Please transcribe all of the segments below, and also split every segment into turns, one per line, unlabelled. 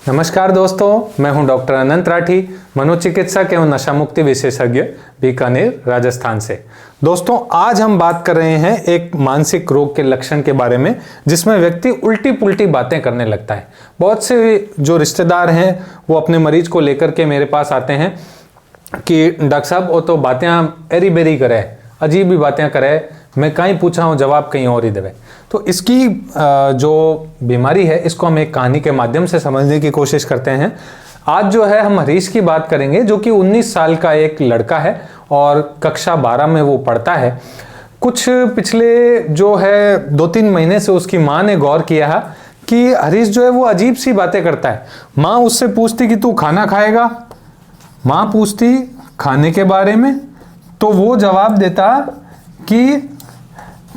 नमस्कार दोस्तों, मैं हूं डॉक्टर अनंत राठी, मनोचिकित्सक एवं नशा मुक्ति विशेषज्ञ, बीकानेर, राजस्थान से। दोस्तों, आज हम बात कर रहे हैं एक मानसिक रोग के लक्षण के बारे में, जिसमें व्यक्ति उल्टी पुल्टी बातें करने लगता है। बहुत से जो रिश्तेदार हैं वो अपने मरीज को लेकर के मेरे पास आते हैं कि डॉक्टर साहब वो तो बातें एरी बेरी करे, अजीब ही बातें करे, मैं कहीं पूछा हूँ जवाब कहीं और ही देवे। तो इसकी जो बीमारी है इसको हम एक कहानी के माध्यम से समझने की कोशिश करते हैं। आज जो है हम हरीश की बात करेंगे, जो कि 19 साल का एक लड़का है और कक्षा 12 में वो पढ़ता है। कुछ पिछले जो है 2-3 महीने से उसकी माँ ने गौर किया है कि हरीश जो है वो अजीब सी बातें करता है। माँ उससे पूछती कि तू खाना खाएगा, माँ पूछती खाने के बारे में, तो वो जवाब देता कि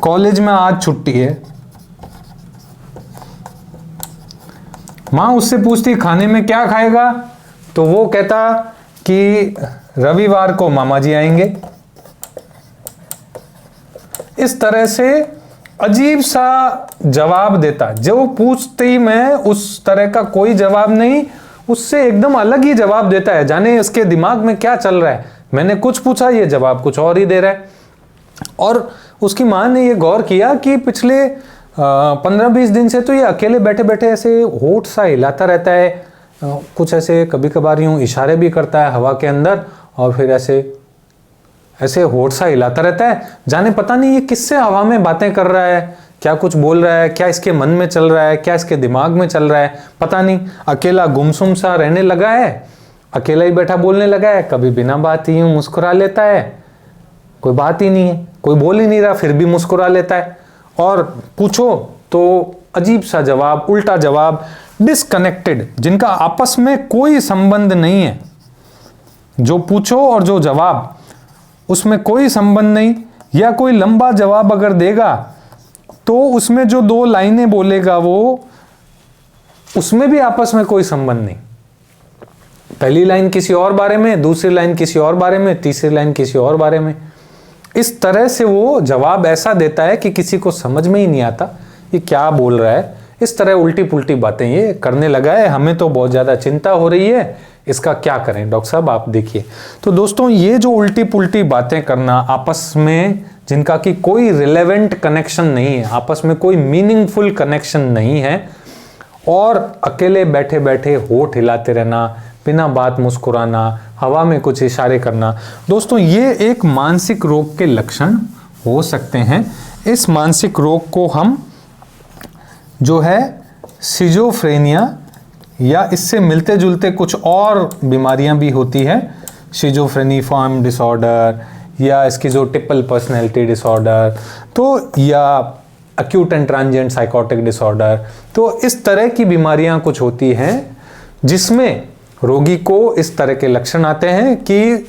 कॉलेज में आज छुट्टी है। माँ उससे पूछती खाने में क्या खाएगा, तो वो कहता कि रविवार को मामा जी आएंगे। इस तरह से अजीब सा जवाब देता, जो पूछती मैं उस तरह का कोई जवाब नहीं, उससे एकदम अलग ही जवाब देता है। जाने इसके दिमाग में क्या चल रहा है, मैंने कुछ पूछा, ये जवाब कुछ और ही दे रहा है। और उसकी माँ ने ये गौर किया कि पिछले 15-20 दिन से तो ये अकेले बैठे बैठे ऐसे होठ सा हिलाता रहता है, कुछ ऐसे कभी कभार यूं इशारे भी करता है हवा के अंदर, और फिर ऐसे होठ सा हिलाता रहता है। जाने पता नहीं ये किससे हवा में बातें कर रहा है, क्या कुछ बोल रहा है, क्या इसके मन में चल रहा है, क्या इसके दिमाग में चल रहा है, पता नहीं। अकेला गुमसुम सा रहने लगा है, अकेला ही बैठा बोलने लगा है, कभी बिना बात ही यूं मुस्कुरा लेता है, कोई बात ही नहीं है, कोई बोल ही नहीं रहा फिर भी मुस्कुरा लेता है। और पूछो तो अजीब सा जवाब, उल्टा जवाब, डिस्कनेक्टेड, जिनका आपस में कोई संबंध नहीं है। जो पूछो और जो जवाब, उसमें कोई संबंध नहीं। या कोई लंबा जवाब अगर देगा तो उसमें जो 2 लाइनें बोलेगा वो, उसमें भी आपस में कोई संबंध नहीं। पहली लाइन किसी और बारे में, दूसरी लाइन किसी और बारे में, तीसरी लाइन किसी और बारे में। इस तरह से वो जवाब ऐसा देता है कि किसी को समझ में ही नहीं आता ये क्या बोल रहा है। इस तरह उल्टी पुल्टी बातें ये करने लगा है। हमें तो बहुत ज़्यादा चिंता हो रही है, इसका क्या करें डॉक्टर साहब, आप देखिए। तो दोस्तों, ये जो उल्टी पुल्टी बातें करना आपस में, जिनका कि कोई रिलेवेंट कनेक्शन नहीं है, आपस में कोई मीनिंगफुल कनेक्शन नहीं है, और अकेले बैठे बैठे होठ हिलाते रहना, बिना बात मुस्कुराना, हवा में कुछ इशारे करना, दोस्तों ये एक मानसिक रोग के लक्षण हो सकते हैं। इस मानसिक रोग को हम जो है सिजोफ्रेनिया, या इससे मिलते जुलते कुछ और बीमारियां भी होती है, सिजोफ्रेनिफॉर्म डिसऑर्डर या स्किज़ोटिपल पर्सनैलिटी डिसऑर्डर, तो या acute and transient psychotic disorder. तो इस तरह की बीमारियां कुछ होती हैं जिसमें रोगी को इस तरह के लक्षण आते हैं कि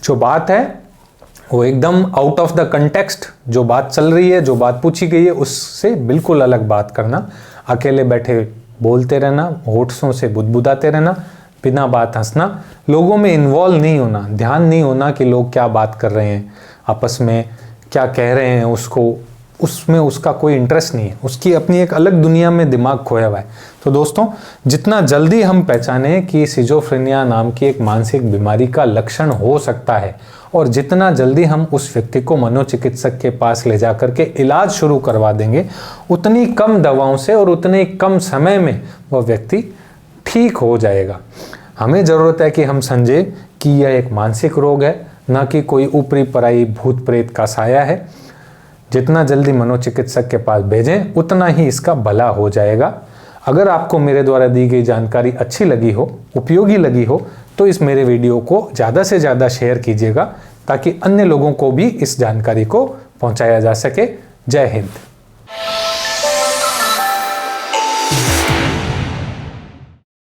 जो बात है वो एकदम आउट ऑफ द कंटेक्स्ट, जो बात चल रही है, जो बात पूछी गई है, उससे बिल्कुल अलग बात करना, अकेले बैठे बोलते रहना, होठों से बुदबुदाते रहना, बिना बात हंसना, लोगों में इन्वॉल्व नहीं होना, ध्यान नहीं होना कि लोग क्या बात कर रहे हैं, आपस में क्या कह रहे हैं, उसमें उसका कोई इंटरेस्ट नहीं है, उसकी अपनी एक अलग दुनिया में दिमाग खोया हुआ है। तो दोस्तों, जितना जल्दी हम पहचाने कि सिजोफ्रेनिया नाम की एक मानसिक बीमारी का लक्षण हो सकता है, और जितना जल्दी हम उस व्यक्ति को मनोचिकित्सक के पास ले जा करके इलाज शुरू करवा देंगे, उतनी कम दवाओं से और उतने कम समय में वह व्यक्ति ठीक हो जाएगा। हमें ज़रूरत है कि हम समझे कि यह एक मानसिक रोग है, न कि कोई ऊपरी पराई भूत प्रेत का साया है। जितना जल्दी मनोचिकित्सक के पास भेजें, उतना ही इसका भला हो जाएगा। अगर आपको मेरे द्वारा दी गई जानकारी अच्छी लगी हो, उपयोगी लगी हो, तो इस मेरे वीडियो को ज़्यादा से ज़्यादा शेयर कीजिएगा, ताकि अन्य लोगों को भी इस जानकारी को पहुंचाया जा सके। जय हिंद।